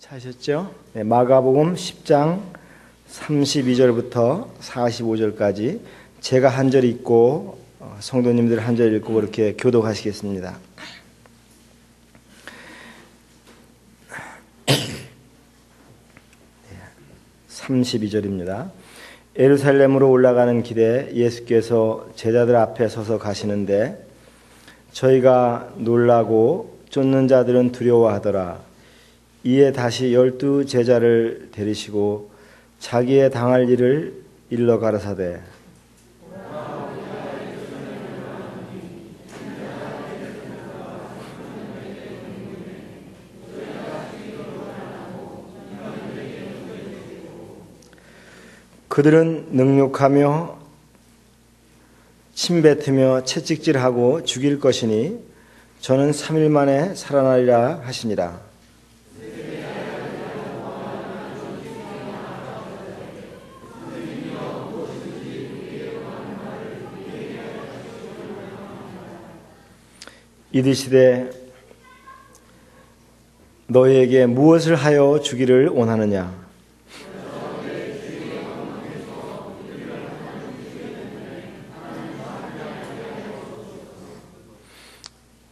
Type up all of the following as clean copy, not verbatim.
찾으셨죠? 네, 마가복음 10장 32절부터 45절까지 제가 한 절 읽고 성도님들 한 절 읽고 그렇게 교독하시겠습니다. 32절입니다. 예루살렘으로 올라가는 길에 예수께서 제자들 앞에 서서 가시는데 저희가 놀라고 쫓는 자들은 두려워하더라. 이에 다시 12 제자를 데리시고 자기의 당할 일을 일러 가라사대 그들은 능욕하며 침뱉으며 채찍질하고 죽일 것이니 저는 3일 만에 살아나리라 하시니라. 이르시되 너희에게 무엇을 하여 주기를 원하느냐?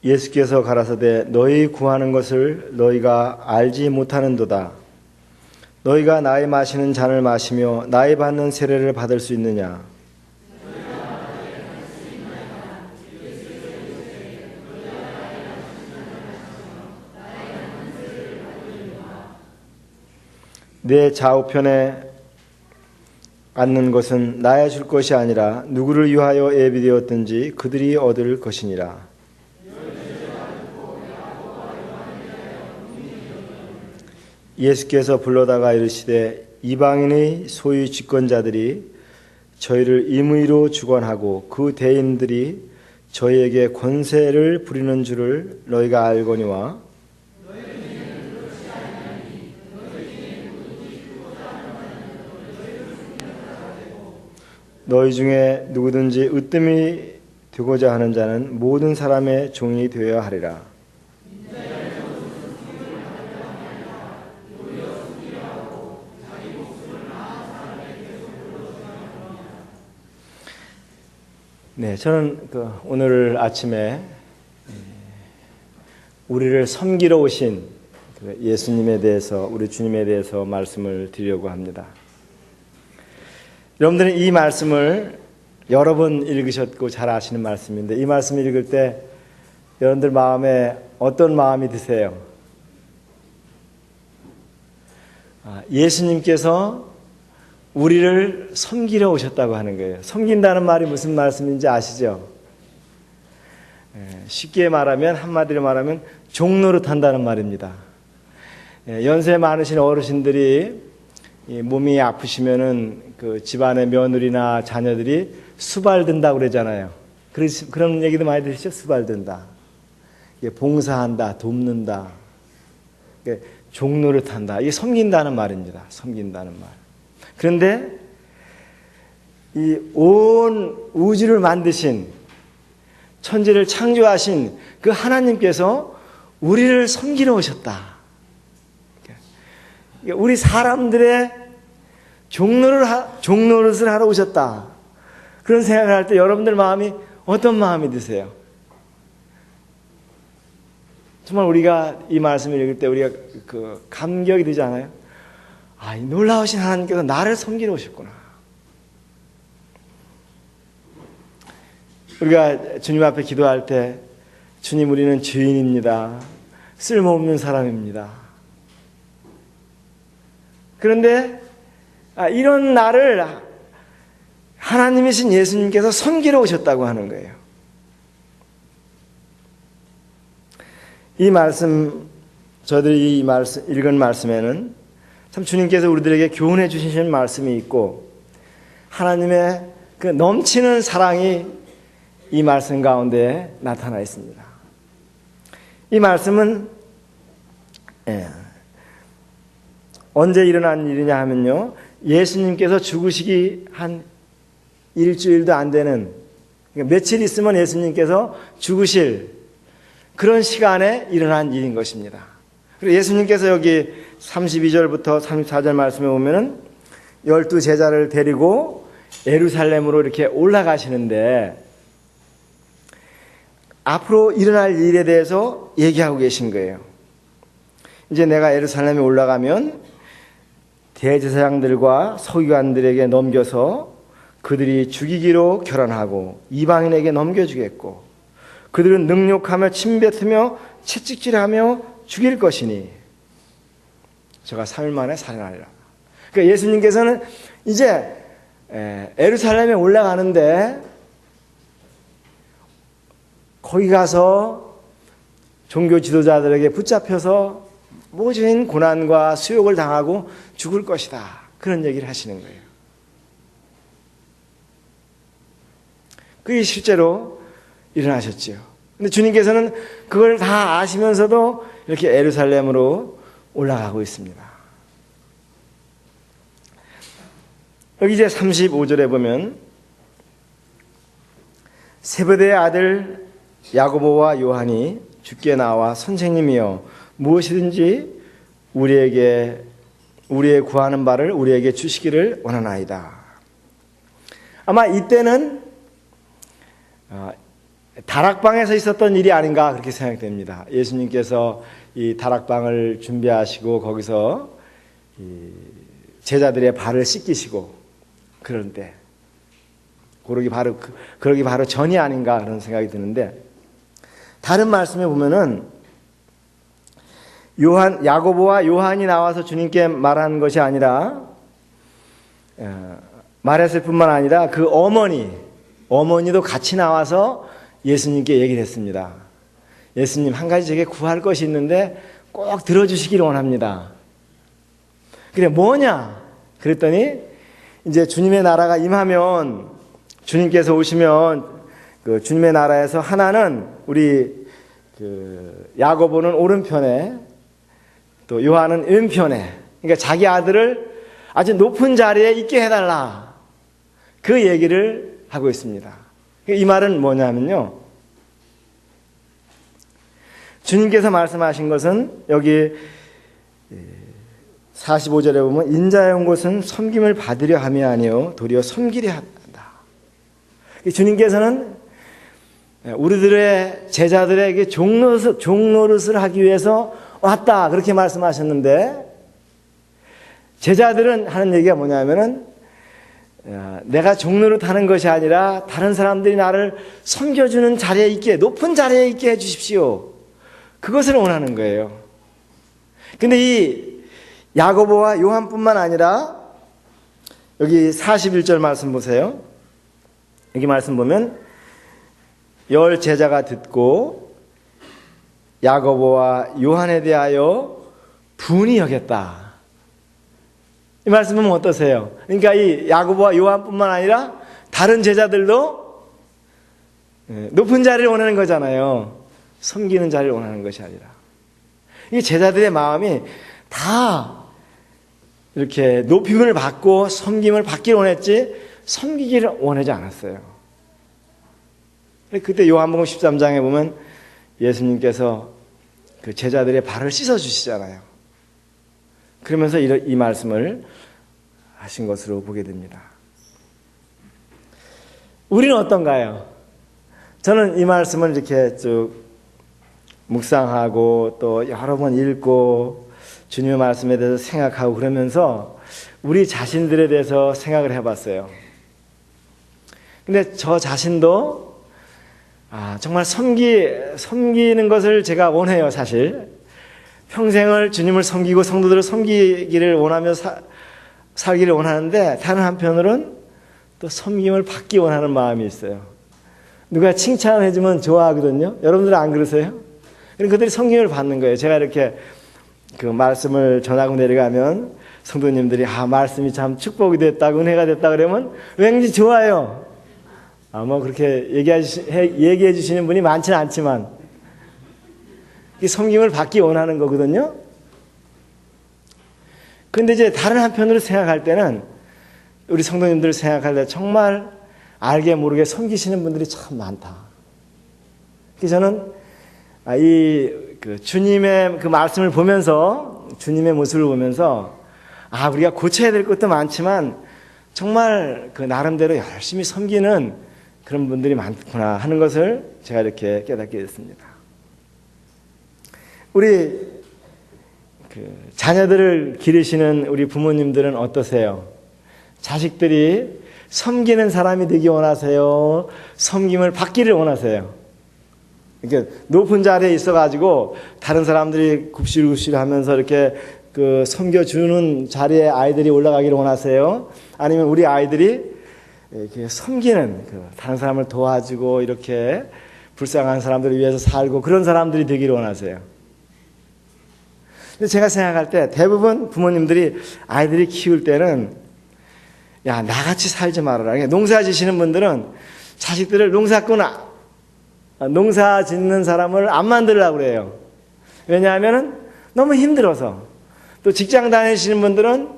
예수께서 가라사대 너희 구하는 것을 너희가 알지 못하는도다. 너희가 나의 마시는 잔을 마시며 나의 받는 세례를 받을 수 있느냐? 내 좌우편에 앉는 것은 나의 줄 것이 아니라 누구를 위하여 예비되었든지 그들이 얻을 것이니라. 예수께서 불러다가 이르시되 이방인의 소유 집권자들이 저희를 임의로 주관하고 그 대인들이 저희에게 권세를 부리는 줄을 너희가 알거니와 너희 중에 누구든지 으뜸이 되고자 하는 자는 모든 사람의 종이 되어야 하리라. 네, 저는 오늘 아침에 우리를 섬기러 오신 예수님에 대해서, 우리 주님에 대해서 말씀을 드리려고 합니다. 여러분들은 이 말씀을 여러 번 읽으셨고 잘 아시는 말씀인데 이 말씀을 읽을 때 여러분들 마음에 어떤 마음이 드세요? 예수님께서 우리를 섬기러 오셨다고 하는 거예요. 섬긴다는 말이 무슨 말씀인지 아시죠? 쉽게 말하면, 한마디로 말하면 종노릇한다는 말입니다. 연세 많으신 어르신들이 몸이 아프시면은 그 집안의 며느리나 자녀들이 수발든다고 그러잖아요. 그런 얘기도 많이 들으시죠? 수발든다. 봉사한다, 돕는다. 종노릇한다. 이게 섬긴다는 말입니다. 섬긴다는 말. 그런데 이 온 우주를 만드신, 천지를 창조하신 그 하나님께서 우리를 섬기러 오셨다. 우리 사람들의 종노릇을 하러 오셨다. 그런 생각을 할 때 여러분들 마음이 어떤 마음이 드세요? 정말 우리가 이 말씀을 읽을 때 우리가 감격이 되지 않아요? 이 놀라우신 하나님께서 나를 섬기러 오셨구나. 우리가 주님 앞에 기도할 때 주님, 우리는 죄인입니다. 쓸모없는 사람입니다. 그런데 이런 나를 하나님이신 예수님께서 섬기러 오셨다고 하는 거예요. 이 말씀, 저들이 이 말씀, 읽은 말씀에는 참 주님께서 우리들에게 교훈해 주신 말씀이 있고 하나님의 그 넘치는 사랑이 이 말씀 가운데 나타나 있습니다. 이 말씀은 언제 일어난 일이냐 하면요, 예수님께서 죽으시기 한 일주일도 안 되는, 그러니까 며칠 있으면 예수님께서 죽으실 그런 시간에 일어난 일인 것입니다. 그리고 예수님께서 여기 32절부터 34절 말씀에 보면은 12제자를 데리고 예루살렘으로 이렇게 올라가시는데 앞으로 일어날 일에 대해서 얘기하고 계신 거예요. 이제 내가 예루살렘에 올라가면 대제사장들과 서기관들에게 넘겨서 그들이 죽이기로 결혼하고 이방인에게 넘겨주겠고 그들은 능욕하며 침뱉으며 채찍질하며 죽일 것이니 저가 3일 만에 살아나리라. 그러니까 예수님께서는 이제 예루살렘에 올라가는데 거기 가서 종교 지도자들에게 붙잡혀서 모진 고난과 수욕을 당하고 죽을 것이다. 그런 얘기를 하시는 거예요. 그게 실제로 일어나셨지요. 근데 주님께서는 그걸 다 아시면서도 이렇게 예루살렘으로 올라가고 있습니다. 여기 이제 35절에 보면 세베대의 아들 야고보와 요한이 주께 나와 선생님이여 무엇이든지 우리의 구하는 바를 우리에게 주시기를 원하나이다. 아마 이때는 다락방에서 있었던 일이 아닌가 그렇게 생각됩니다. 예수님께서 이 다락방을 준비하시고 거기서 제자들의 발을 씻기시고 그럴 때 그러기 바로 전이 아닌가 그런 생각이 드는데 다른 말씀에 보면은 야고보와 요한이 나와서 주님께 말한 것이 아니라 말했을 뿐만 아니라 그 어머니도 같이 나와서 예수님께 얘기를 했습니다. 예수님 한 가지 제게 구할 것이 있는데 꼭 들어주시기를 원합니다. 그래 뭐냐? 그랬더니 이제 주님의 나라가 임하면 주님께서 오시면 그 주님의 나라에서 하나는 우리 야고보는 오른편에 또 요한은 왼편에 그러니까 자기 아들을 아주 높은 자리에 있게 해달라 그 얘기를 하고 있습니다. 이 말은 뭐냐면요 주님께서 말씀하신 것은 여기 45절에 보면 인자의 온 곳은 섬김을 받으려 함이 아니요 도리어 섬기려 한다. 주님께서는 우리들의 제자들에게 종노릇을 하기 위해서 왔다 그렇게 말씀하셨는데 제자들은 하는 얘기가 뭐냐면은 내가 종노릇 하는 것이 아니라 다른 사람들이 나를 섬겨주는 자리에 있게 높은 자리에 있게 해주십시오. 그것을 원하는 거예요. 근데 이 야고보와 요한뿐만 아니라 여기 41절 말씀 보세요. 여기 말씀 보면 10 제자가 듣고 야고보와 요한에 대하여 분이 여겼다. 이 말씀 보면 어떠세요? 그러니까 이 야고보와 요한뿐만 아니라 다른 제자들도 높은 자리를 원하는 거잖아요. 섬기는 자리를 원하는 것이 아니라. 이 제자들의 마음이 다 이렇게 높임을 받고 섬김을 받기를 원했지 섬기기를 원하지 않았어요. 그때 요한복음 13장에 보면 예수님께서 그 제자들의 발을 씻어주시잖아요. 그러면서 이 말씀을 하신 것으로 보게 됩니다. 우리는 어떤가요? 저는 이 말씀을 이렇게 쭉 묵상하고 또 여러 번 읽고 주님의 말씀에 대해서 생각하고 그러면서 우리 자신들에 대해서 생각을 해봤어요. 근데 저 자신도 정말 섬기는 것을 제가 원해요, 사실. 평생을 주님을 섬기고 성도들을 섬기기를 원하며 살기를 원하는데 다른 한편으로는 또 섬김을 받기 원하는 마음이 있어요. 누가 칭찬해주면 좋아하거든요. 여러분들은 안 그러세요? 그들이 섬김을 받는 거예요. 제가 이렇게 그 말씀을 전하고 내려가면 성도님들이 말씀이 참 축복이 됐다, 은혜가 됐다 그러면 왠지 좋아요. 뭐 그렇게 얘기해 주시는 분이 많지는 않지만 이 섬김을 받기 원하는 거거든요. 근데 이제 다른 한편으로 생각할 때는 우리 성도님들 생각할 때 정말 알게 모르게 섬기시는 분들이 참 많다. 그래서 저는 그 주님의 그 말씀을 보면서 주님의 모습을 보면서 우리가 고쳐야 될 것도 많지만 정말 그 나름대로 열심히 섬기는 그런 분들이 많구나 하는 것을 제가 이렇게 깨닫게 됐습니다. 우리 자녀들을 기르시는 우리 부모님들은 어떠세요? 자식들이 섬기는 사람이 되기 원하세요? 섬김을 받기를 원하세요? 이렇게 높은 자리에 있어가지고 다른 사람들이 굽실굽실 하면서 이렇게 섬겨주는 자리에 아이들이 올라가기를 원하세요? 아니면 우리 아이들이 이렇게 섬기는 다른 사람을 도와주고 이렇게 불쌍한 사람들을 위해서 살고 그런 사람들이 되기를 원하세요? 근데 제가 생각할 때 대부분 부모님들이 아이들이 키울 때는 나같이 살지 말아라. 그러니까 농사 지시는 분들은 자식들을 농사 짓는 사람을 안 만들려고 그래요. 왜냐하면 너무 힘들어서. 또 직장 다니시는 분들은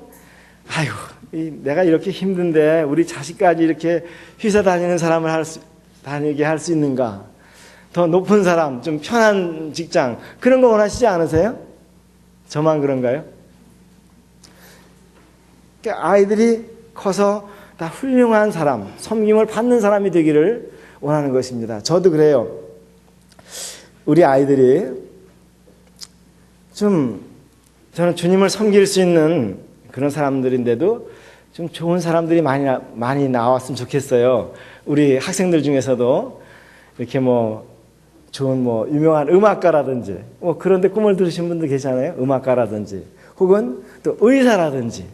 내가 이렇게 힘든데 우리 자식까지 이렇게 회사 다니는 사람을 다니게 할 수 있는가? 더 높은 사람, 좀 편한 직장 그런 거 원하시지 않으세요? 저만 그런가요? 그러니까 아이들이 커서 다 훌륭한 사람, 섬김을 받는 사람이 되기를 원하는 것입니다. 저도 그래요. 우리 아이들이 저는 주님을 섬길 수 있는 그런 사람들인데도 좀 좋은 사람들이 많이 나왔으면 좋겠어요. 우리 학생들 중에서도 이렇게 좋은 유명한 음악가라든지 그런데 꿈을 들으신 분들 계시잖아요. 음악가라든지 혹은 또 의사라든지.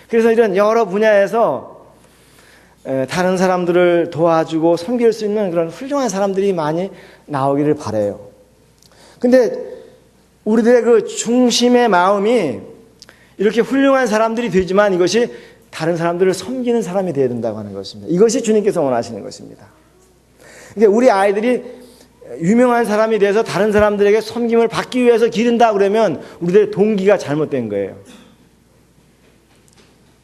그래서 이런 여러 분야에서 다른 사람들을 도와주고 섬길 수 있는 그런 훌륭한 사람들이 많이 나오기를 바라요. 근데 우리들의 그 중심의 마음이 이렇게 훌륭한 사람들이 되지만 이것이 다른 사람들을 섬기는 사람이 되어야 된다고 하는 것입니다. 이것이 주님께서 원하시는 것입니다. 그러니까 우리 아이들이 유명한 사람이 돼서 다른 사람들에게 섬김을 받기 위해서 기른다 그러면 우리들의 동기가 잘못된 거예요.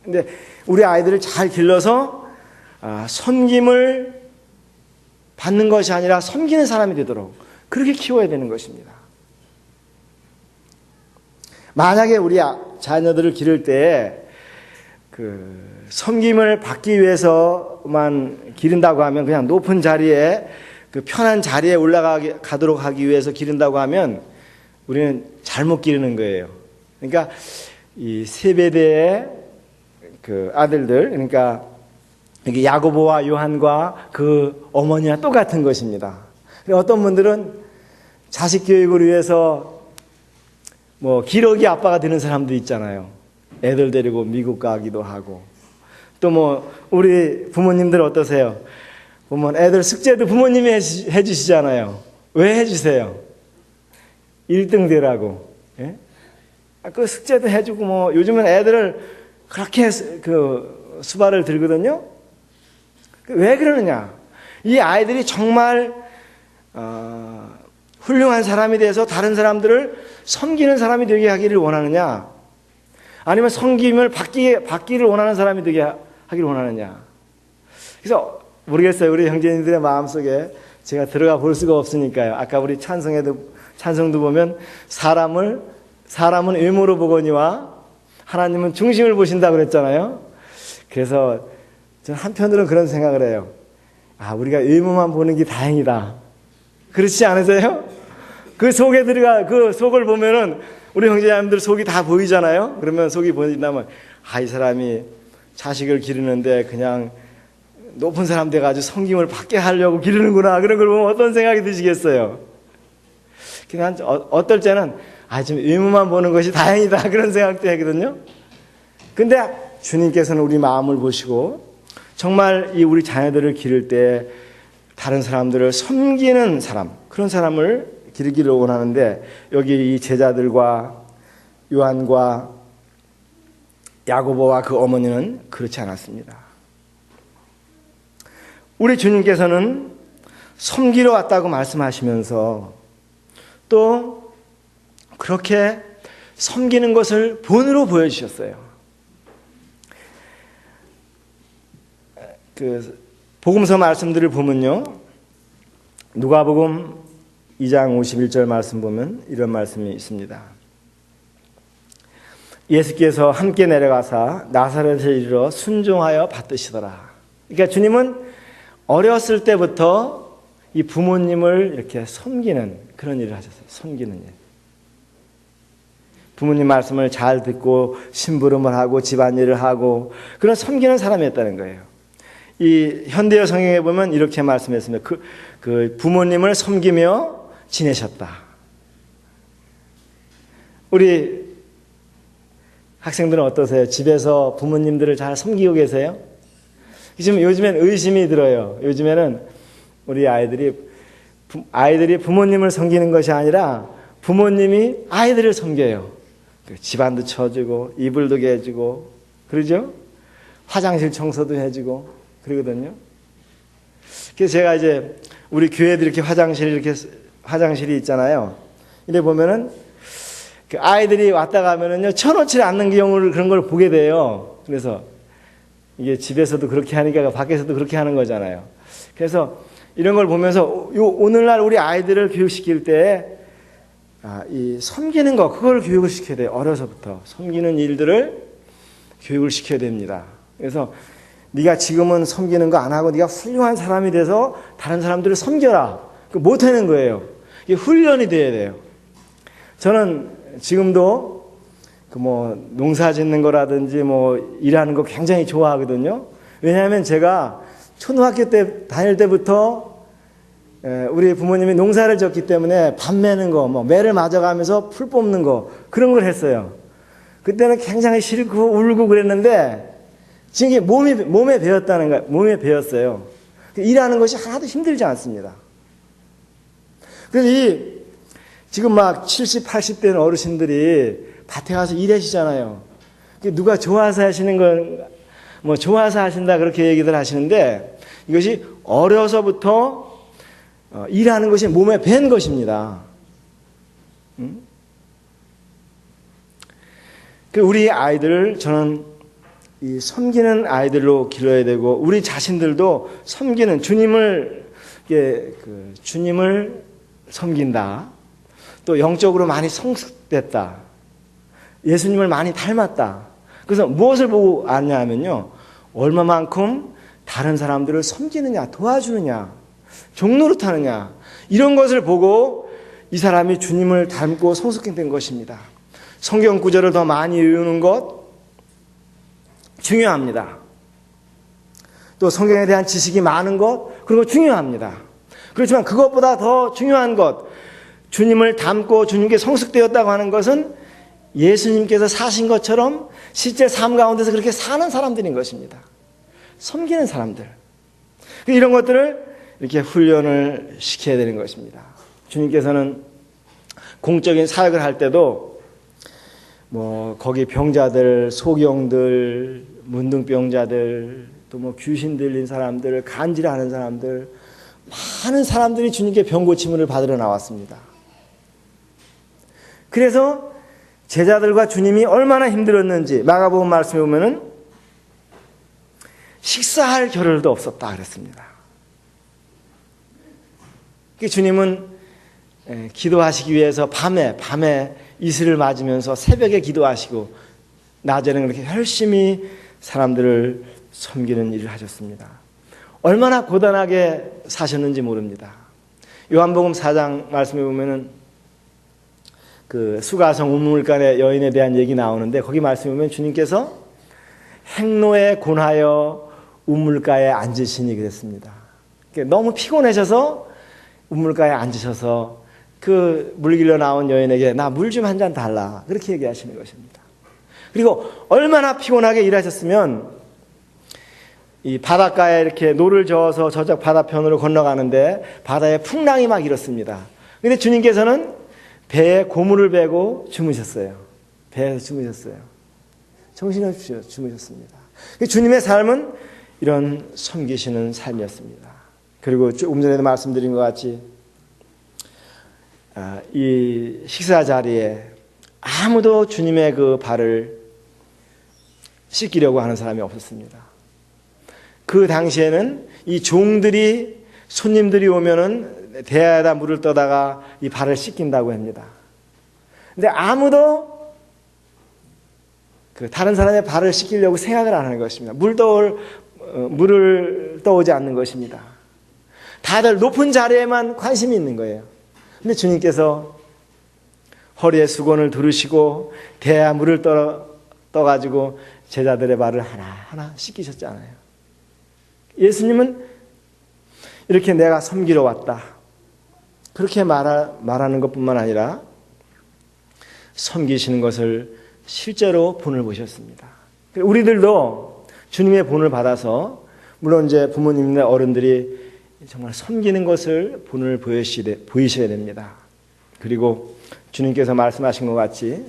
근데 우리 아이들을 잘 길러서 섬김을 받는 것이 아니라 섬기는 사람이 되도록 그렇게 키워야 되는 것입니다. 만약에 우리 자녀들을 기를 때 섬김을 받기 위해서만 기른다고 하면 그냥 높은 자리에 편한 자리에 올라가도록 하기 위해서 기른다고 하면 우리는 잘못 기르는 거예요. 그러니까 이 세베대의 아들들, 그러니까 야고보와 요한과 그 어머니와 똑같은 것입니다. 어떤 분들은 자식 교육을 위해서 기러기 아빠가 되는 사람도 있잖아요. 애들 데리고 미국 가기도 하고. 또 우리 부모님들 어떠세요? 보면 애들 숙제도 부모님이 해주시잖아요. 왜 해주세요? 1등 되라고. 예? 그 숙제도 해주고 요즘은 애들을 그렇게 수발을 들거든요. 왜 그러느냐? 이 아이들이 정말 훌륭한 사람이 돼서 다른 사람들을 섬기는 사람이 되게 하기를 원하느냐? 아니면 섬김을 받기를 원하는 사람이 되게 하기를 원하느냐? 그래서 모르겠어요. 우리 형제님들의 마음속에 제가 들어가 볼 수가 없으니까요. 아까 우리 찬성도 보면 사람은 외모로 보거니와 하나님은 중심을 보신다고 그랬잖아요. 그래서 저는 한편으로는 그런 생각을 해요. 우리가 외모만 보는 게 다행이다. 그렇지 않으세요? 그 속을 보면은 우리 형제자매들 속이 다 보이잖아요. 그러면 속이 보인다면 이 사람이 자식을 기르는데 그냥 높은 사람 돼가지고 섬김을 받게 하려고 기르는구나. 그런 걸 보면 어떤 생각이 드시겠어요? 그냥 어떨 때는 좀 외모만 보는 것이 다행이다. 그런 생각도 하거든요. 근데 주님께서는 우리 마음을 보시고 정말 이 우리 자녀들을 기를 때 다른 사람들을 섬기는 사람, 그런 사람을 기르기를 원하는데 여기 이 제자들과 요한과 야고보와 그 어머니는 그렇지 않았습니다. 우리 주님께서는 섬기러 왔다고 말씀하시면서 또 그렇게 섬기는 것을 본으로 보여주셨어요. 복음서 말씀들을 보면요. 누가복음 2장 51절 말씀 보면 이런 말씀이 있습니다. 예수께서 함께 내려가사 나사렛에 이르러 순종하여 받드시더라. 그러니까 주님은 어렸을 때부터 이 부모님을 이렇게 섬기는 그런 일을 하셨어요. 섬기는 일. 부모님 말씀을 잘 듣고 심부름을 하고 집안일을 하고 그런 섬기는 사람이었다는 거예요. 이 현대어 성경에 보면 이렇게 말씀했습니다. 그 부모님을 섬기며 지내셨다. 우리 학생들은 어떠세요? 집에서 부모님들을 잘 섬기고 계세요? 지금 요즘엔 의심이 들어요. 요즘에는 우리 아이들이 부모님을 섬기는 것이 아니라 부모님이 아이들을 섬겨요. 집안도 쳐주고 이불도 개주고 그러죠? 화장실 청소도 해주고 그러거든요. 그래서 제가 이제 우리 교회도 이렇게 화장실이 있잖아요. 이래 보면은 그 아이들이 왔다 가면은요 쳐놓지 않는 경우를 그런 걸 보게 돼요. 그래서 이게 집에서도 그렇게 하니까 밖에서도 그렇게 하는 거잖아요. 그래서 이런 걸 보면서 오늘날 우리 아이들을 교육시킬 때 이 섬기는 거 그걸 교육을 시켜야 돼요. 어려서부터 섬기는 일들을 교육을 시켜야 됩니다. 그래서 네가 지금은 섬기는 거 안 하고 네가 훌륭한 사람이 돼서 다른 사람들을 섬겨라. 못 하는 거예요. 이게 훈련이 돼야 돼요. 저는 지금도 농사 짓는 거라든지 일하는 거 굉장히 좋아하거든요. 왜냐하면 제가 초등학교 때 다닐 때부터 우리 부모님이 농사를 졌기 때문에 밥 매는 거, 매를 맞아가면서 풀 뽑는 거 그런 걸 했어요. 그때는 굉장히 싫고 울고 그랬는데 지금 이게 몸에 배웠다는 거, 몸에 배웠어요. 일하는 것이 하나도 힘들지 않습니다. 그래서 지금 막 70, 80대 어르신들이 밭에 가서 일하시잖아요. 누가 좋아서 하시는 건, 좋아서 하신다 그렇게 얘기들 하시는데 이것이 어려서부터 일하는 것이 몸에 밴 것입니다. 우리 아이들을 저는 이 섬기는 아이들로 길러야 되고 우리 자신들도 섬기는 주님을 섬긴다. 또 영적으로 많이 성숙됐다. 예수님을 많이 닮았다. 그래서 무엇을 보고 아냐 하면요. 얼마만큼 다른 사람들을 섬기느냐, 도와주느냐, 종노릇하느냐 이런 것을 보고 이 사람이 주님을 닮고 성숙된 것입니다. 성경 구절을 더 많이 외우는 것 중요합니다. 또 성경에 대한 지식이 많은 것 그런 거 중요합니다. 그렇지만 그것보다 더 중요한 것 주님을 닮고 주님께 성숙되었다고 하는 것은 예수님께서 사신 것처럼 실제 삶 가운데서 그렇게 사는 사람들인 것입니다. 섬기는 사람들. 이런 것들을 이렇게 훈련을 시켜야 되는 것입니다. 주님께서는 공적인 사역을 할 때도 거기 병자들, 소경들, 문둥병자들, 또 귀신 들린 사람들, 간질하는 사람들, 많은 사람들이 주님께 병 고침을 받으러 나왔습니다. 그래서 제자들과 주님이 얼마나 힘들었는지 마가복음 말씀에 보면은 식사할 겨를도 없었다 그랬습니다. 주님은 기도하시기 위해서 밤에 이슬을 맞으면서 새벽에 기도하시고 낮에는 그렇게 열심히 사람들을 섬기는 일을 하셨습니다. 얼마나 고단하게 사셨는지 모릅니다. 요한복음 4장 말씀에 보면은 그 수가성 우물가의 여인에 대한 얘기 나오는데 거기 말씀에 보면 주님께서 행로에 곤하여 우물가에 앉으시니 그랬습니다. 너무 피곤하셔서 우물가에 앉으셔서 그 물길로 나온 여인에게 나 물 좀 한 잔 달라 그렇게 얘기하시는 것입니다. 그리고 얼마나 피곤하게 일하셨으면 이 바닷가에 이렇게 노를 저어서 저쪽 바다편으로 건너가는데 바다에 풍랑이 막 일었습니다. 그런데 주님께서는 배에 고무를 베고 주무셨어요. 배에서 주무셨어요. 정신없이 주무셨습니다. 주님의 삶은 이런 섬기시는 삶이었습니다. 그리고 조금 전에도 말씀드린 것 같이 이 식사 자리에 아무도 주님의 그 발을 씻기려고 하는 사람이 없었습니다. 그 당시에는 이 종들이 손님들이 오면은 대야에다 물을 떠다가 이 발을 씻긴다고 합니다. 근데 아무도 그 다른 사람의 발을 씻기려고 생각을 안 하는 것입니다. 물을 떠오지 않는 것입니다. 다들 높은 자리에만 관심이 있는 거예요. 근데 주님께서 허리에 수건을 두르시고 대야 물을 떠가지고 제자들의 발을 하나하나 씻기셨잖아요. 예수님은 이렇게 내가 섬기러 왔다, 그렇게 말하는 것뿐만 아니라 섬기시는 것을 실제로 본을 보셨습니다. 우리들도 주님의 본을 받아서, 물론 이제 부모님이나 어른들이 정말 섬기는 것을 본을 보이셔야 됩니다. 그리고 주님께서 말씀하신 것 같이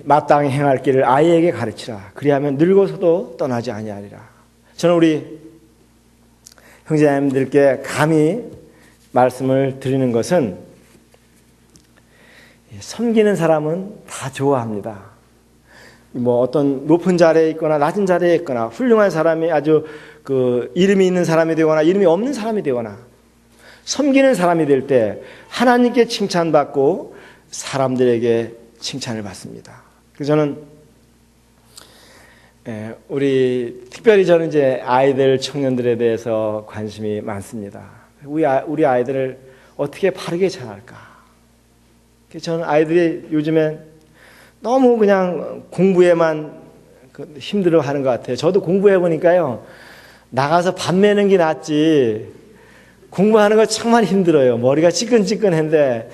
마땅히 행할 길을 아이에게 가르치라. 그리하면 늙어서도 떠나지 아니하리라. 저는 우리 형제자매님들께 감히 말씀을 드리는 것은, 섬기는 사람은 다 좋아합니다. 뭐 어떤 높은 자리에 있거나 낮은 자리에 있거나, 훌륭한 사람이 아주 그 이름이 있는 사람이 되거나 이름이 없는 사람이 되거나, 섬기는 사람이 될 때 하나님께 칭찬받고 사람들에게 칭찬을 받습니다. 그래서 저는 특별히 저는 이제 아이들, 청년들에 대해서 관심이 많습니다. 우리 아이들을 어떻게 바르게 잘할까? 저는 아이들이 요즘에 너무 그냥 공부에만 힘들어하는 것 같아요. 저도 공부해 보니까요, 나가서 밥 매는 게 낫지 공부하는 거 정말 힘들어요. 머리가 찌끈찌끈한데,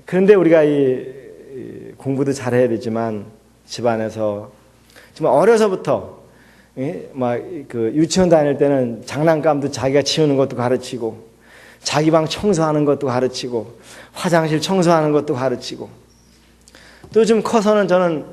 그런데 우리가 이 공부도 잘해야 되지만 집안에서 정말 어려서부터 막 그 유치원 다닐 때는 장난감도 자기가 치우는 것도 가르치고, 자기 방 청소하는 것도 가르치고, 화장실 청소하는 것도 가르치고, 또 좀 커서는 저는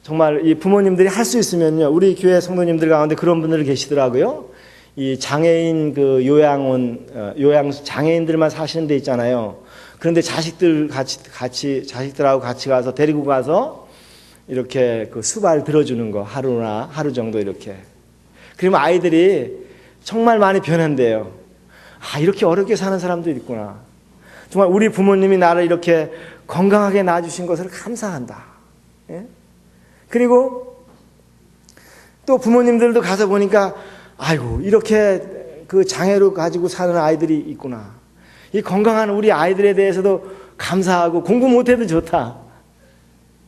정말 이 부모님들이 할 수 있으면요, 우리 교회 성도님들 가운데 그런 분들 계시더라고요. 이 장애인 그 요양 장애인들만 사시는 데 있잖아요. 그런데 자식들하고 같이 가서 데리고 가서 이렇게 그 수발 들어주는 거, 하루 정도 이렇게. 그러면 아이들이 정말 많이 변한대요. 아, 이렇게 어렵게 사는 사람도 있구나. 정말 우리 부모님이 나를 이렇게 건강하게 낳아주신 것을 감사한다. 예? 그리고 또 부모님들도 가서 보니까, 아이고, 이렇게 그 장애로 가지고 사는 아이들이 있구나. 이 건강한 우리 아이들에 대해서도 감사하고, 공부 못해도 좋다.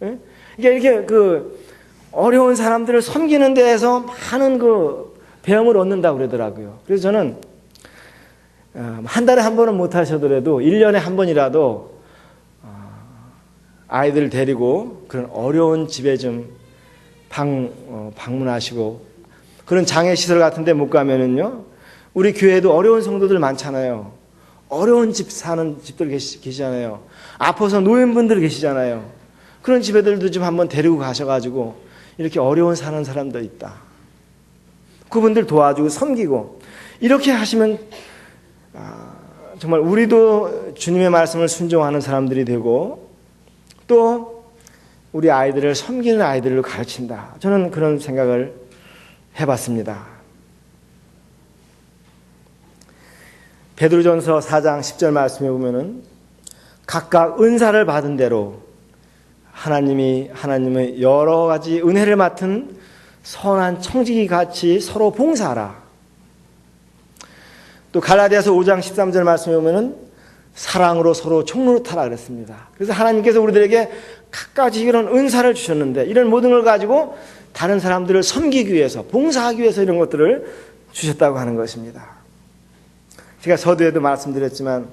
예? 이렇게 그 어려운 사람들을 섬기는 데에서 많은 그 배움을 얻는다고 그러더라고요. 그래서 저는 한 달에 한 번은 못 하셔더라도 1년에 한 번이라도 아이들을 데리고 그런 어려운 집에 좀 방문하시고, 그런 장애시설 같은 데 못 가면은요, 우리 교회에도 어려운 성도들 많잖아요. 어려운 집 사는 집들 계시잖아요. 아파서 노인분들 계시잖아요. 그런 집애들도 좀 한번 데리고 가셔가지고 이렇게 어려운 사는 사람들 있다, 그분들 도와주고 섬기고, 이렇게 하시면 정말 우리도 주님의 말씀을 순종하는 사람들이 되고, 또 우리 아이들을 섬기는 아이들로 가르친다. 저는 그런 생각을 해봤습니다. 베드로전서 4장 10절 말씀에 보면은 각각 은사를 받은 대로 하나님의 여러 가지 은혜를 맡은 선한 청지기 같이 서로 봉사하라. 또 갈라디아서 5장 13절 말씀에 보면은 사랑으로 서로 총노릇하라 그랬습니다. 그래서 하나님께서 우리들에게 각가지 이런 은사를 주셨는데, 이런 모든 걸 가지고 다른 사람들을 섬기기 위해서, 봉사하기 위해서 이런 것들을 주셨다고 하는 것입니다. 제가 서두에도 말씀드렸지만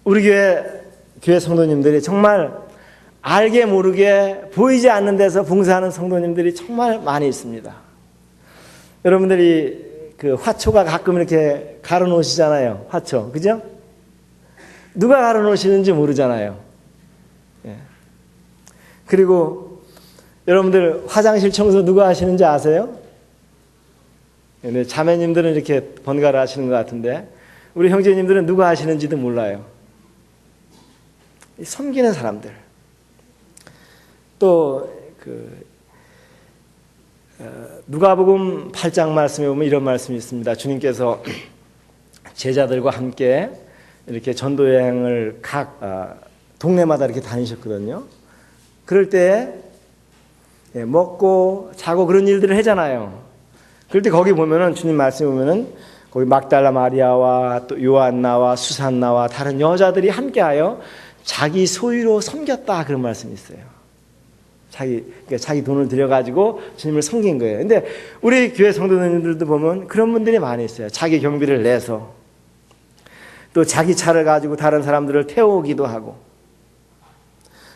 우리 교회 성도님들이 정말 알게 모르게 보이지 않는 데서 봉사하는 성도님들이 정말 많이 있습니다. 여러분들이 그 화초가 가끔 이렇게 갈아 놓으시잖아요. 화초, 그죠? 누가 갈아 놓으시는지 모르잖아요. 예. 그리고 여러분들 화장실 청소 누가 하시는지 아세요? 네, 자매님들은 이렇게 번갈아 하시는 것 같은데 우리 형제님들은 누가 하시는지도 몰라요. 섬기는 사람들. 또 누가복음 8장 말씀에 보면 이런 말씀이 있습니다. 주님께서 제자들과 함께 이렇게 전도 여행을 각 동네마다 이렇게 다니셨거든요. 그럴 때 먹고 자고 그런 일들을 하잖아요. 그럴 때 거기 보면은 주님 말씀에 보면은 거기 막달라 마리아와 또 요한나와 수산나와 다른 여자들이 함께하여 자기 소유로 섬겼다 그런 말씀이 있어요. 자기 돈을 들여가지고 주님을 섬긴 거예요. 근데 우리 교회 성도님들도 보면 그런 분들이 많이 있어요. 자기 경비를 내서 또 자기 차를 가지고 다른 사람들을 태우기도 하고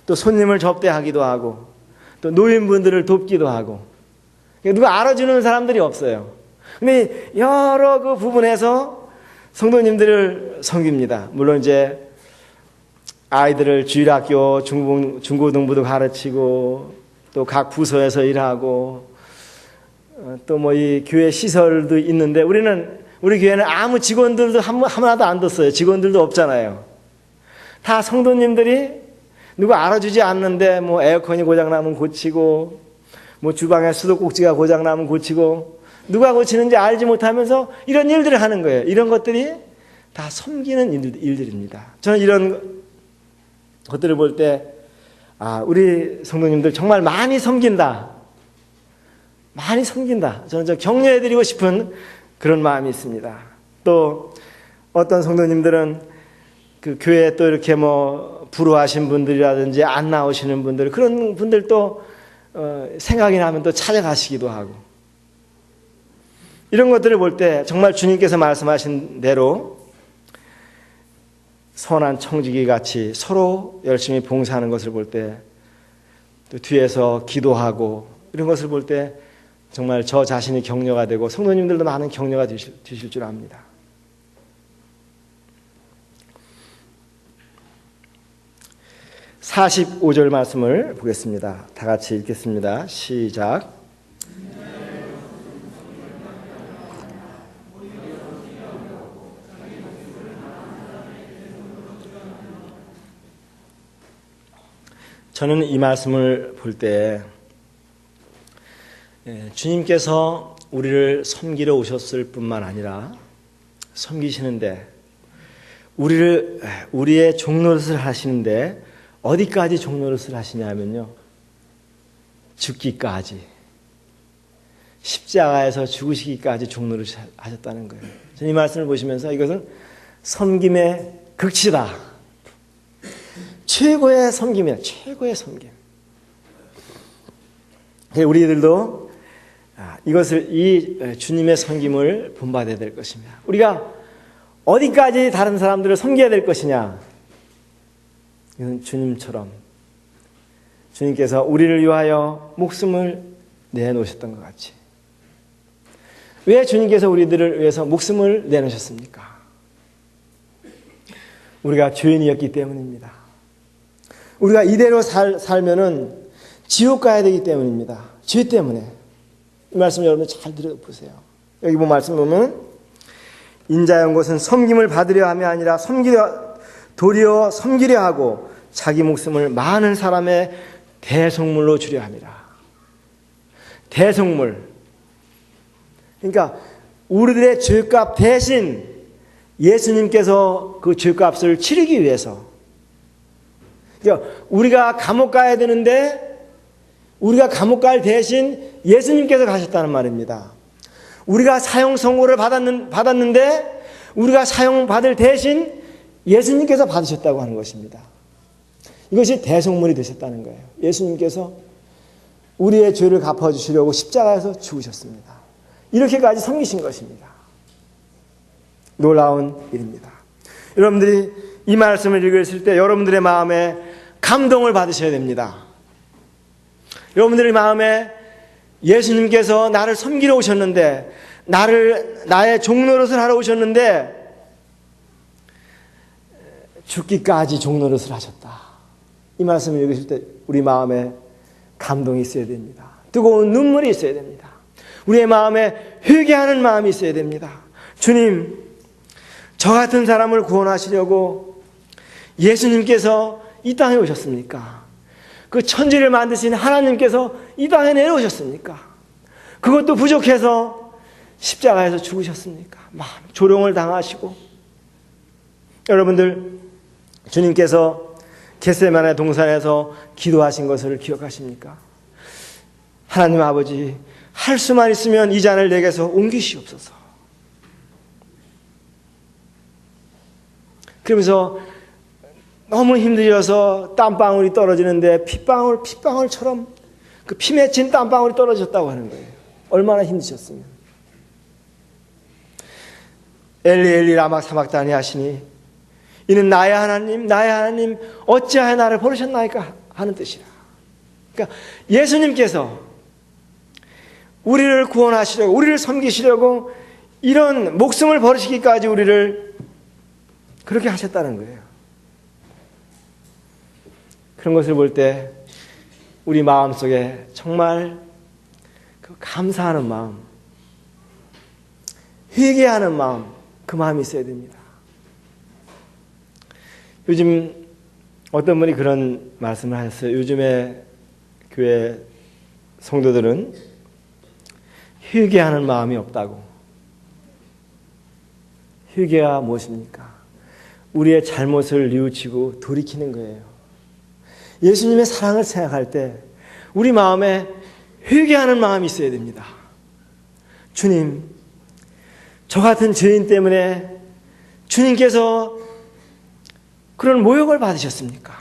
또 손님을 접대하기도 하고 또 노인분들을 돕기도 하고 누가 알아주는 사람들이 없어요. 근데 여러 그 부분에서 성도님들을 섬깁니다. 물론 이제 아이들을 주일학교, 중고등부도 가르치고 또 각 부서에서 일하고 또 뭐 이 교회 시설도 있는데 우리 교회는 아무 직원들도 하나도 안 뒀어요. 직원들도 없잖아요. 다 성도님들이 누가 알아주지 않는데 뭐 에어컨이 고장나면 고치고 뭐 주방에 수도꼭지가 고장나면 고치고 누가 고치는지 알지 못하면서 이런 일들을 하는 거예요. 이런 것들이 다 섬기는 일들입니다. 저는 이런 것들을 볼 때 우리 성도님들 정말 많이 섬긴다. 많이 섬긴다. 저는 좀 격려해드리고 싶은 그런 마음이 있습니다. 또 어떤 성도님들은 그 교회에 또 이렇게 뭐 불우하신 분들이라든지 안 나오시는 분들 그런 분들도 생각이 나면 또 찾아가시기도 하고 이런 것들을 볼 때 정말 주님께서 말씀하신 대로 선한 청지기 같이 서로 열심히 봉사하는 것을 볼 때 또 뒤에서 기도하고 이런 것을 볼 때 정말 저 자신이 격려가 되고 성도님들도 많은 격려가 되실 줄 압니다. (45절) 말씀을 보겠습니다. 다 같이 읽겠습니다. 시작. 저는 이 말씀을 볼 때 주님께서 우리를 섬기러 오셨을 뿐만 아니라 섬기시는데 우리의 종노릇을 하시는데 어디까지 종노릇을 하시냐면요, 죽기까지, 십자가에서 죽으시기까지 종노릇을 하셨다는 거예요. 저는 이 말씀을 보시면서 이것은 섬김의 극치다, 최고의 섬김이야. 최고의 섬김. 우리들도 이 주님의 섬김을 본받아야 될 것입니다. 우리가 어디까지 다른 사람들을 섬겨야 될 것이냐, 이건 주님처럼 주님께서 우리를 위하여 목숨을 내놓으셨던 것 같이. 왜 주님께서 우리들을 위해서 목숨을 내놓으셨습니까? 우리가 죄인이었기 때문입니다. 우리가 이대로 살면은 지옥 가야 되기 때문입니다. 죄 때문에. 이 말씀 여러분 잘 들어보세요. 여기 말씀 보면 인자한 것은 섬김을 받으려 함이 아니라 도리어 섬기려 하고 자기 목숨을 많은 사람의 대속물로 주려 함이라. 대속물. 그러니까 우리들의 죄값 대신 예수님께서 그 죄값을 치르기 위해서, 그러니까 우리가 감옥 가야 되는데 우리가 감옥 갈 대신 예수님께서 가셨다는 말입니다. 우리가 사형 선고를 받았는데 우리가 사형받을 대신 예수님께서 받으셨다고 하는 것입니다. 이것이 대속물이 되셨다는 거예요. 예수님께서 우리의 죄를 갚아주시려고 십자가에서 죽으셨습니다. 이렇게까지 섬기신 것입니다. 놀라운 일입니다. 여러분들이 이 말씀을 읽으실 때 여러분들의 마음에 감동을 받으셔야 됩니다. 여러분들의 마음에 예수님께서 나를 섬기러 오셨는데, 나의 종노릇을 하러 오셨는데 죽기까지 종노릇을 하셨다. 이 말씀을 읽으실 때 우리 마음에 감동이 있어야 됩니다. 뜨거운 눈물이 있어야 됩니다. 우리의 마음에 회개하는 마음이 있어야 됩니다. 주님, 저 같은 사람을 구원하시려고 예수님께서 이 땅에 오셨습니까? 그 천지를 만드신 하나님께서 이 땅에 내려오셨습니까? 그것도 부족해서 십자가에서 죽으셨습니까? 조롱을 당하시고. 여러분들, 주님께서 겟세마네 동산에서 기도하신 것을 기억하십니까? 하나님 아버지, 할 수만 있으면 이 잔을 내게서 옮기시옵소서. 그러면서 너무 힘들어서 땀방울이 떨어지는데 핏방울처럼 그 피 맺힌 땀방울이 떨어졌다고 하는 거예요. 얼마나 힘드셨으면. 엘리 엘리 라마 사박다니 하시니 이는 나의 하나님 어찌하여 나를 버리셨나이까 하는 뜻이라. 그러니까 예수님께서 우리를 구원하시려고, 우리를 섬기시려고 이런 목숨을 버리시기까지 우리를 그렇게 하셨다는 거예요. 그런 것을 볼 때 우리 마음속에 정말 그 감사하는 마음, 회개하는 마음, 그 마음이 있어야 됩니다. 요즘 어떤 분이 그런 말씀을 하셨어요. 요즘에 교회 성도들은 회개하는 마음이 없다고. 회개가 무엇입니까? 우리의 잘못을 뉘우치고 돌이키는 거예요. 예수님의 사랑을 생각할 때 우리 마음에 회개하는 마음이 있어야 됩니다. 주님, 저 같은 죄인 때문에 주님께서 그런 모욕을 받으셨습니까?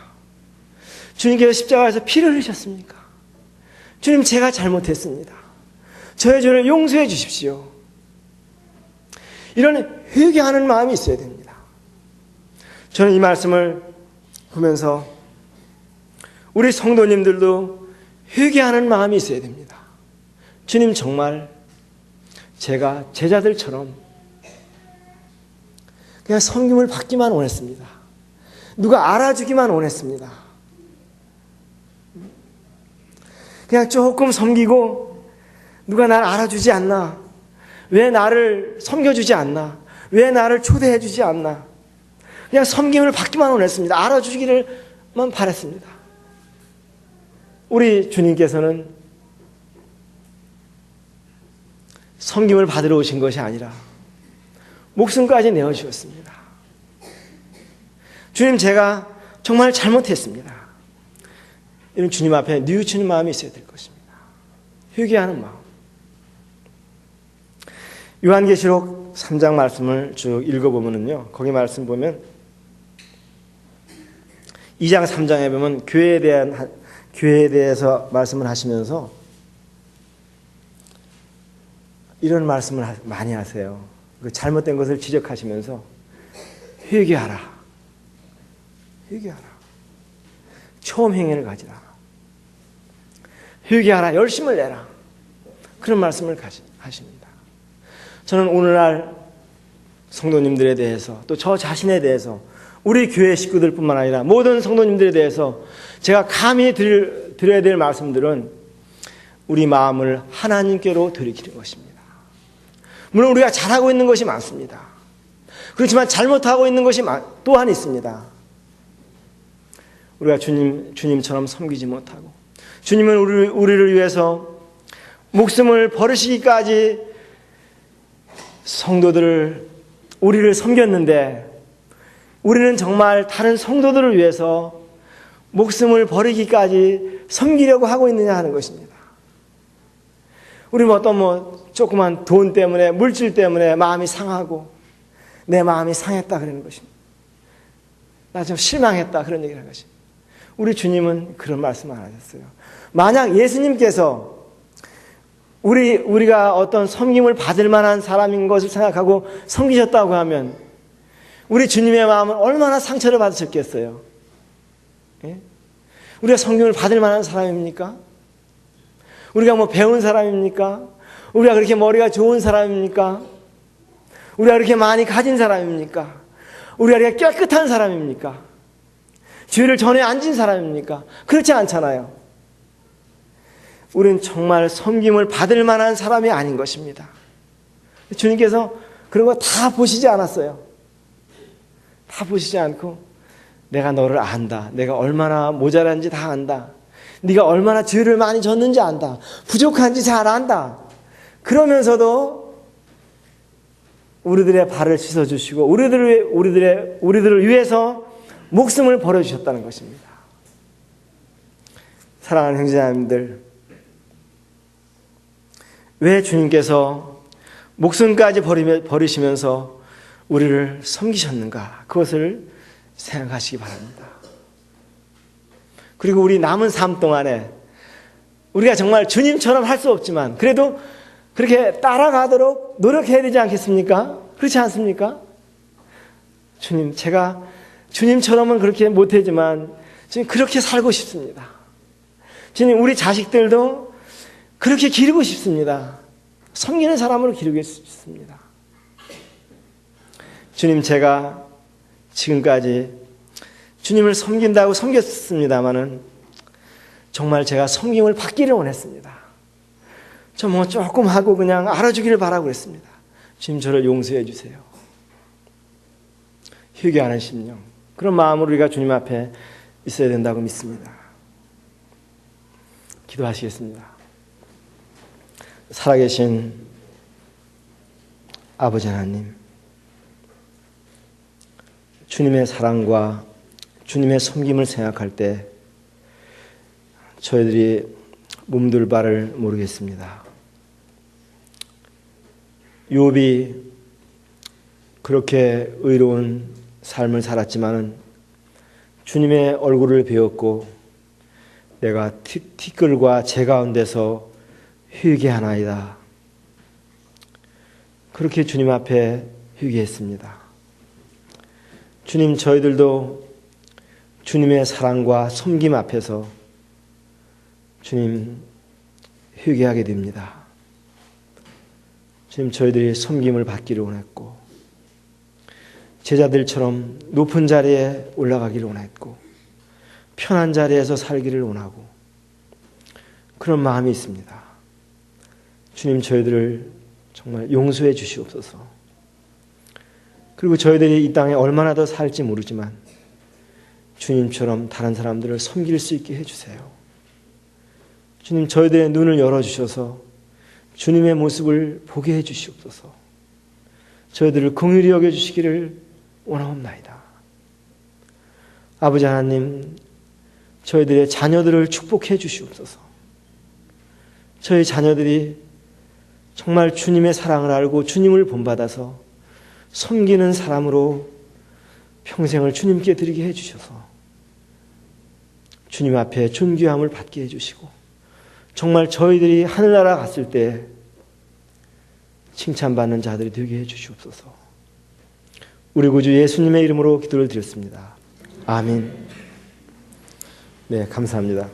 주님께서 십자가에서 피를 흘리셨습니까? 주님, 제가 잘못했습니다. 저의 죄를 용서해 주십시오. 이런 회개하는 마음이 있어야 됩니다. 저는 이 말씀을 보면서 우리 성도님들도 회개하는 마음이 있어야 됩니다. 주님, 정말 제가 제자들처럼 그냥 섬김을 받기만 원했습니다. 누가 알아주기만 원했습니다. 그냥 조금 섬기고 누가 날 알아주지 않나? 왜 나를 섬겨주지 않나? 왜 나를 초대해주지 않나? 그냥 섬김을 받기만 원했습니다. 알아주기를만 바랬습니다. 우리 주님께서는 섬김을 받으러 오신 것이 아니라 목숨까지 내어주셨습니다. 주님, 제가 정말 잘못했습니다. 이런 주님 앞에 뉘우치는 마음이 있어야 될 것입니다. 회개하는 마음. 요한계시록 3장 말씀을 쭉 읽어보면요, 거기 말씀 보면 2장 3장에 보면 교회에 대해서 말씀을 하시면서 이런 말씀을 많이 하세요. 그 잘못된 것을 지적하시면서 회개하라. 회개하라. 처음 행위를 가지라. 회개하라. 열심을 내라. 그런 말씀을 하십니다. 저는 오늘날 성도님들에 대해서 또 저 자신에 대해서 우리 교회 식구들뿐만 아니라 모든 성도님들에 대해서 제가 감히 드려야 될 말씀들은 우리 마음을 하나님께로 돌이키는 것입니다. 물론 우리가 잘하고 있는 것이 많습니다. 그렇지만 잘못하고 있는 것이 또한 있습니다. 우리가 주님처럼 섬기지 못하고, 주님은 우리를 위해서 목숨을 버리시기까지 우리를 섬겼는데, 우리는 정말 다른 성도들을 위해서 목숨을 버리기까지 섬기려고 하고 있느냐 하는 것입니다. 우리는 어떤 조그만 돈 때문에, 물질 때문에 마음이 상하고, 내 마음이 상했다 그러는 것입니다. 나 좀 실망했다 그런 얘기를 하는 것입니다. 우리 주님은 그런 말씀 안 하셨어요. 만약 예수님께서 우리가 어떤 섬김을 받을 만한 사람인 것을 생각하고 섬기셨다고 하면 우리 주님의 마음은 얼마나 상처를 받으셨겠어요? 예? 우리가 섬김을 받을 만한 사람입니까? 우리가 배운 사람입니까? 우리가 그렇게 머리가 좋은 사람입니까? 우리가 그렇게 많이 가진 사람입니까? 우리가 그렇게 깨끗한 사람입니까? 죄를 전에 안 진 사람입니까? 그렇지 않잖아요. 우리는 정말 섬김을 받을 만한 사람이 아닌 것입니다. 주님께서 그런 거 다 보시지 않았어요. 다 보시지 않고 내가 너를 안다. 내가 얼마나 모자란지 다 안다. 네가 얼마나 죄를 많이 졌는지 안다. 부족한지 잘 안다. 그러면서도 우리들의 발을 씻어주시고 우리들을 위해서 목숨을 버려주셨다는 것입니다. 사랑하는 형제자매님들, 왜 주님께서 목숨까지 버리시면서 우리를 섬기셨는가? 그것을 생각하시기 바랍니다. 그리고 우리 남은 삶 동안에 우리가 정말 주님처럼 할 수 없지만 그래도 그렇게 따라가도록 노력해야 되지 않겠습니까? 그렇지 않습니까? 주님, 제가 주님처럼은 그렇게 못하지만 주님 그렇게 살고 싶습니다. 주님, 우리 자식들도 그렇게 기르고 싶습니다. 섬기는 사람으로 기르고 싶습니다. 주님, 제가 지금까지 주님을 섬긴다고 섬겼습니다마는 정말 제가 섬김을 받기를 원했습니다. 저 뭐 조금 하고 그냥 알아주기를 바라고 그랬습니다. 주님, 저를 용서해 주세요. 회개하는 심령, 그런 마음으로 우리가 주님 앞에 있어야 된다고 믿습니다. 기도하시겠습니다. 살아계신 아버지 하나님, 주님의 사랑과 주님의 섬김을 생각할 때 저희들이 몸둘 바를 모르겠습니다. 욥이 그렇게 의로운 삶을 살았지만은 주님의 얼굴을 배웠고 내가 티끌과 재 가운데서 회개하나이다. 그렇게 주님 앞에 회개했습니다. 주님, 저희들도 주님의 사랑과 섬김 앞에서 주님 회개하게 됩니다. 주님, 저희들이 섬김을 받기를 원했고 제자들처럼 높은 자리에 올라가기를 원했고 편한 자리에서 살기를 원하고 그런 마음이 있습니다. 주님, 저희들을 정말 용서해 주시옵소서. 그리고 저희들이 이 땅에 얼마나 더 살지 모르지만 주님처럼 다른 사람들을 섬길 수 있게 해주세요. 주님, 저희들의 눈을 열어주셔서 주님의 모습을 보게 해주시옵소서. 저희들을 긍휼히 여겨주시기를 원하옵나이다. 아버지 하나님, 저희들의 자녀들을 축복해 주시옵소서. 저희 자녀들이 정말 주님의 사랑을 알고 주님을 본받아서 섬기는 사람으로 평생을 주님께 드리게 해주셔서 주님 앞에 존귀함을 받게 해주시고 정말 저희들이 하늘나라 갔을 때 칭찬받는 자들이 되게 해주시옵소서. 우리 구주 예수님의 이름으로 기도를 드렸습니다. 아멘. 네, 감사합니다.